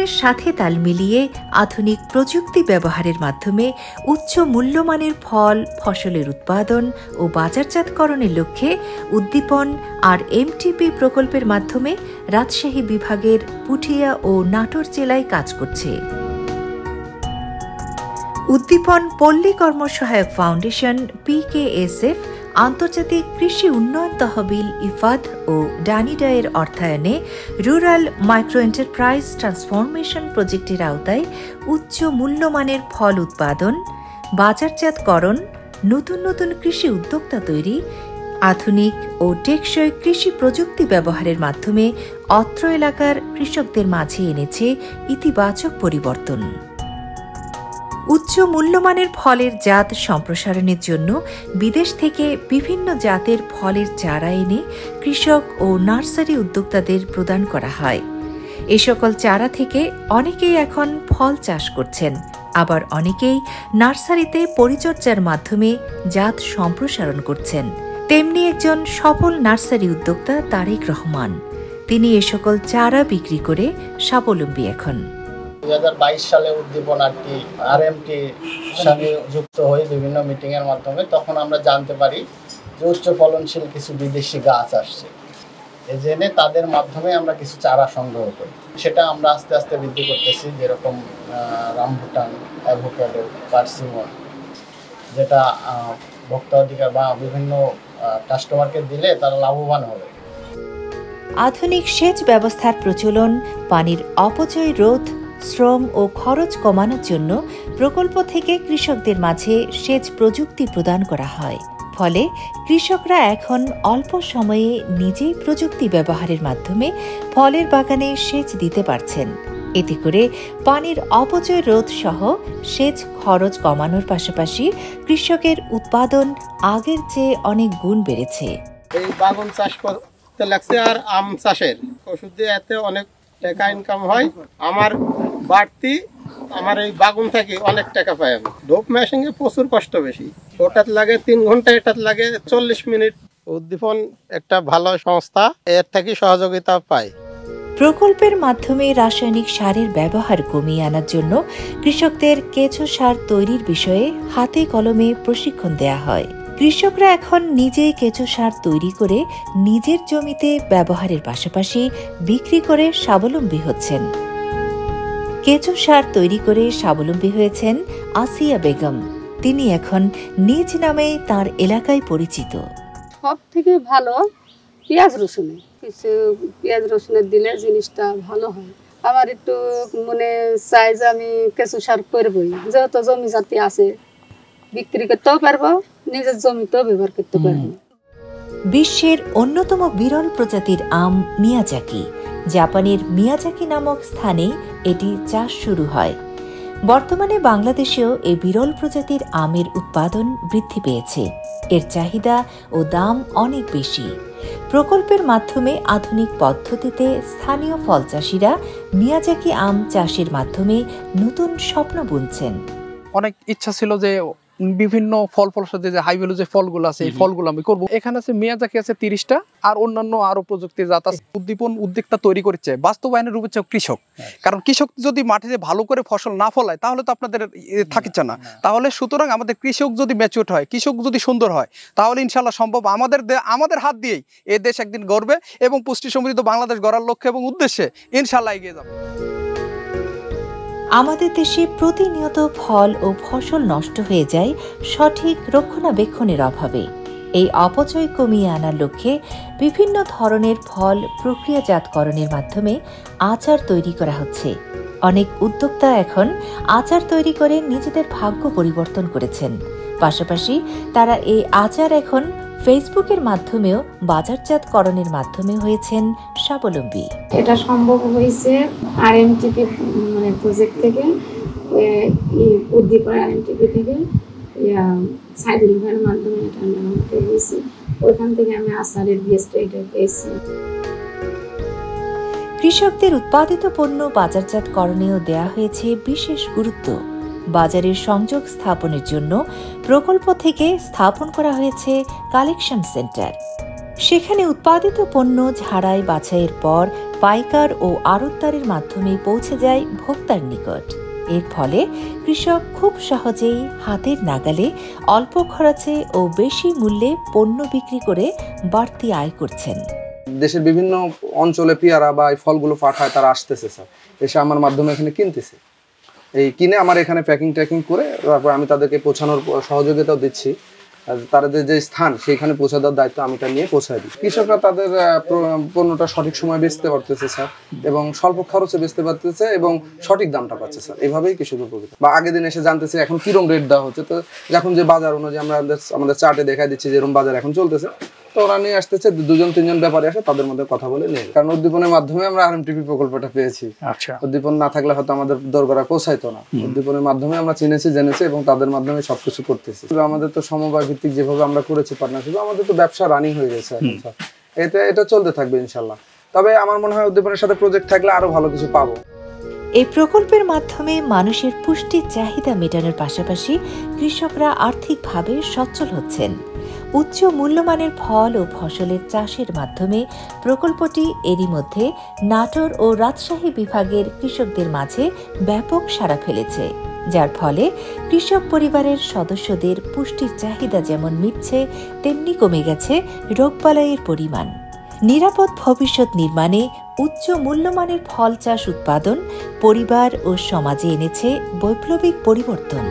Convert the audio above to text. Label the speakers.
Speaker 1: উন্নয়নের সাথে তাল মিলিয়ে আধুনিক প্রযুক্তি ব্যবহারের মাধ্যমে উচ্চ মূল্যমানের ফল ফসলের উৎপাদন ও বাজারজাতকরণের লক্ষ্যে উদ্দীপন আর এমটিপি প্রকল্পের মাধ্যমে রাজশাহী বিভাগের পুঠিয়া ও নাটোর জেলায় কাজ করছে। উদ্দীপন পল্লী কর্মসহায়ক ফাউন্ডেশন PKSF আন্তর্জাতিক কৃষি উন্নয়ন তহবিল ইফাদ ও ডানিডায়ের অর্থায়নে রুরাল মাইক্রো এন্টারপ্রাইজ ট্রান্সফরমেশন প্রজেক্টের আওতায় উচ্চ মূল্যমানের ফল উৎপাদন, বাজারজাতকরণ, নতুন নতুন কৃষি উদ্যোক্তা তৈরি, আধুনিক ও টেকসই কৃষি প্রযুক্তি ব্যবহারের মাধ্যমে অত্র এলাকার কৃষকদের মাঝে এনেছে ইতিবাচক পরিবর্তন। উচ্চ মূল্যমানের ফলের জাত সম্প্রসারণের জন্য বিদেশ থেকে বিভিন্ন জাতের ফলের চারা এনে কৃষক ও নার্সারি উদ্যোক্তাদের প্রদান করা হয়। এ সকল চারা থেকে অনেকেই এখন ফল চাষ করছেন, আবার অনেকেই নার্সারিতে পরিচর্যার মাধ্যমে জাত সম্প্রসারণ করছেন। তেমনি একজন সফল নার্সারি উদ্যোক্তা তারেক রহমান, তিনি এ সকল চারা বিক্রি করে স্বাবলম্বী এখন।
Speaker 2: 2022 সালে উদ্দীপন RMT সঙ্গে যুক্ত হয়ে বিভিন্ন মিটিংয়ের মাধ্যমে তখন আমরা জানতে পারি যে উচ্চ ফলনশীল কিছু বিদেশি গাছ আসছে। এ জেনে তাদের মাধ্যমে আমরা কিছু চারা সংগ্রহ করি, সেটা আমরা আস্তে আস্তে বৃদ্ধি করতেছি। যেরকম রামবুটান, অ্যাভোকাডো, পার্সিমন, যেটা ভোক্তা অধিকার বা বিভিন্ন কাস্টমারকে দিলে তারা লাভবান হবে।
Speaker 1: আধুনিক সেচ ব্যবস্থার প্রচলন, পানির অপচয় রোধ, শ্রম ও খরচ কমানোর জন্য প্রকল্প থেকে কৃষকদের মাঝে সেচ প্রযুক্তি প্রদান করা হয়। ফলে কৃষকরা এখন অল্প সময়ে নিজেই প্রযুক্তি ব্যবহারের মাধ্যমে ফলের বাগানে সেচ দিতে পারছেন। এতে করে পানির অপচয় রোধ সহ সেচ খরচ কমানোর পাশাপাশি কৃষকের উৎপাদন আগের চেয়ে অনেক গুণ বেড়েছে।
Speaker 2: এই বাগান চাষ করতে লাগছে আর আম চাষের ওষুধ দিয়ে এতে অনেক টাকা ইনকাম হয়। আমার বাড়তি আমার এই বাগুন থেকে অনেক টাকা পাই আমি। ডোপ মেশিনে প্রচুর কষ্ট বেশি, ওটাতে লাগে 3 ঘন্টা, এটাতে লাগে 40 মিনিট। উদ্দীপন একটা ভালো সংস্থা, এর থেকে সহযোগিতা পাই।
Speaker 1: প্রকল্পের মাধ্যমে রাসায়নিক সারের ব্যবহার কমিয়ে আনার জন্য কৃষকদের কেঁচো সার তৈরির বিষয়ে হাতে কলমে প্রশিক্ষণ দেয়া হয়। কৃষকরা এখন নিজেই কেঁচো সার তৈরি করে নিজের জমিতে ব্যবহারের পাশাপাশি বিক্রি করে স্বাবলম্বী হচ্ছেন। কেঁচো সার তৈরি করে স্বাবলম্বী হয়েছেন আসিয়া বেগম। তিনি এখন নিজ নামে তার এলাকায় পরিচিত।
Speaker 3: সব থেকে ভালো পেঁয়াজ রসুনে, কিছু পেঁয়াজ রসুনের দিলে জিনিসটা ভালো হয়। আমার একটু মনে চাই যে আমি কেঁচো সার করবই, যেহেতু জমি জাতি আছে, বিক্রি করতেও পারবো, নিজের জমিতেও ব্যবহার করতে পারবো।
Speaker 1: বিশ্বের অন্যতম বিরল প্রজাতির আম মিয়াজাকি, জাপানের মিয়াজাকি নামক স্থানে এটি চাষ শুরু হয়। বর্তমানে বাংলাদেশেও এই বিরল প্রজাতির আমের উৎপাদন বৃদ্ধি পেয়েছে। এর চাহিদা ও দাম অনেক বেশি। প্রকল্পের মাধ্যমে আধুনিক পদ্ধতিতে স্থানীয় ফল চাষিরা মিয়াজাকি আম চাষের মাধ্যমে নতুন স্বপ্ন বুনছেন।
Speaker 4: অনেক ইচ্ছা ছিল যে বিভিন্ন ফলের সাথে যে হাই ভ্যালু যে ফলগুলো আছে এই ফলগুলো আমি করবো। এখানে আছে মিয়াজাকি আছে 30টা, আর অন্যান্য আরো প্রযুক্তি জাত আছে। উদ্দীপন উদ্যোক্তা তৈরি করছে, বাস্তবায়নের রূপে কৃষক। কারণ কৃষক যদি মাটিতে ভালো করে ফসল না ফলায় তাহলে তো আপনাদের থাকিচ্ছে না। তাহলে সুতরাং আমাদের কৃষক যদি ম্যাচিউর হয়, কৃষক যদি সুন্দর হয়, তাহলে ইনশাল্লাহ সম্ভব আমাদের হাত দিয়েই এই দেশ একদিন গড়বে এবং পুষ্টি সমৃদ্ধ বাংলাদেশ গড়ার লক্ষ্যে এবং উদ্দেশ্যে ইনশাল্লাহ এগিয়ে যাবে।
Speaker 1: আমাদের দেশে প্রতিনিয়ত ফল ও ফসল নষ্ট হয়ে যায় সঠিক রক্ষণাবেক্ষণের অভাবে। এই অপচয় কমিয়ে আনার লক্ষ্যে বিভিন্ন ধরনের ফল প্রক্রিয়াজাতকরণের মাধ্যমে আচার তৈরি করা হচ্ছে। অনেক উদ্যোক্তা এখন আচার তৈরি করে নিজেদের ভাগ্য পরিবর্তন করেছেন। পাশাপাশি তারা এই আচার এখন ফেসবুকের মাধ্যমেও বাজারজাতকরণের মাধ্যমে হয়েছেন স্বাবলম্বী।
Speaker 5: এটা সম্ভব হয়েছে আরএমটিপি প্রজেক্ট থেকে, উদ্দীপন আরএমটিপি থেকে সাইদুল ভাইয়ের মাধ্যমে এটা আমাকে হয়েছে। ওইখান থেকে আমি আচারের বীজটা এটা পেয়েছি।
Speaker 1: কৃষকদের উৎপাদিত পণ্য বাজারজাতকরণেও দেয়া হয়েছে বিশেষ গুরুত্ব। বাজারের সংযোগ স্থাপনের জন্য প্রকল্প থেকে স্থাপন করা হয়েছে কালেকশন সেন্টার। সেখানে উৎপাদিত পণ্য ঝাড়াই বাছাইয়ের পর পাইকার ও আড়তদারের মাধ্যমে পৌঁছে যায় ভোক্তার নিকট। এর ফলে কৃষক খুব সহজেই হাতের নাগালে অল্প খরচে ও বেশি মূল্যে পণ্য বিক্রি করে বাড়তি আয় করছেন।
Speaker 6: দেশের বিভিন্ন অঞ্চলে পেয়ারা বা এই ফলগুলো পাঠায়, তারা আসতেছে স্যার, এসে আমার মাধ্যমে এখানে কিনতেছে। এই কিনে আমার এখানে প্যাকিং ট্যাকিং করে তারপর আমি তাদেরকে পৌঁছানোর সহযোগিতাও দিচ্ছি। তাদের যে স্থান সেইখানে পৌঁছে দেওয়ার দায়িত্ব আমি তা নিয়ে পৌঁছায় দিই। কৃষকরা তাদের পণ্যটা সঠিক সময় বেচতে পারতেছে স্যার, এবং স্বল্প খরচে বেচতে পারতেছে এবং সঠিক দামটা পাচ্ছে স্যার। এইভাবেই কৃষক উপকৃত। বা আগের দিন এসে জানতেছে এখন কিরকম রেট দেওয়া হচ্ছে, তো এখন যে বাজার অনুযায়ী আমরা আমাদের চার্টে দেখা দিচ্ছি যেরকম বাজার এখন চলতেছে, তো ওরা নিয়ে আসতেছে, 2-3 ব্যাপারী আসে, তাদের মধ্যে কথা বলে নিয়ে। কারণ উদ্দীপনের মাধ্যমে আমরা আরএমটিপি প্রকল্পটা পেয়েছি।
Speaker 7: আচ্ছা,
Speaker 6: উদ্দীপন না থাকলে হয়তো আমাদের দরকারে পৌঁছাইতো না। উদ্দীপনের মাধ্যমে আমরা চিনেছি, জেনেছি এবং তাদের মাধ্যমে সবকিছু করতেছি। আমাদের তো সমবায় ভিত্তিক যেভাবে আমরা করেছি পার্টনারশিপ, আমাদের তো ব্যবসা রানিং হয়ে গেছে এখন স্যার। এটা চলতে থাকবে ইনশাল্লাহ। তবে আমার মনে হয় উদ্দীপনের সাথে প্রজেক্ট থাকলে আরো ভালো কিছু পাবো।
Speaker 1: এই প্রকল্পের মাধ্যমে মানুষের পুষ্টির চাহিদা মেটানোর পাশাপাশি কৃষকরা আর্থিকভাবে সচ্ছল হচ্ছেন। উচ্চ মূল্যমানের ফল ও ফসলের চাষের মাধ্যমে প্রকল্পটি এরই মধ্যে নাটোর ও রাজশাহী বিভাগের কৃষকদের মাঝে ব্যাপক সাড়া ফেলেছে, যার ফলে কৃষক পরিবারের সদস্যদের পুষ্টির চাহিদা যেমন মিটছে, তেমনি কমে গেছে রোগবালাইয়ের পরিমাণ। নিরাপদ ভবিষ্যৎ নির্মাণে উচ্চ মূল্যমানের ফল চাষ উৎপাদন পরিবার ও সমাজে এনেছে বৈপ্লবিক পরিবর্তন।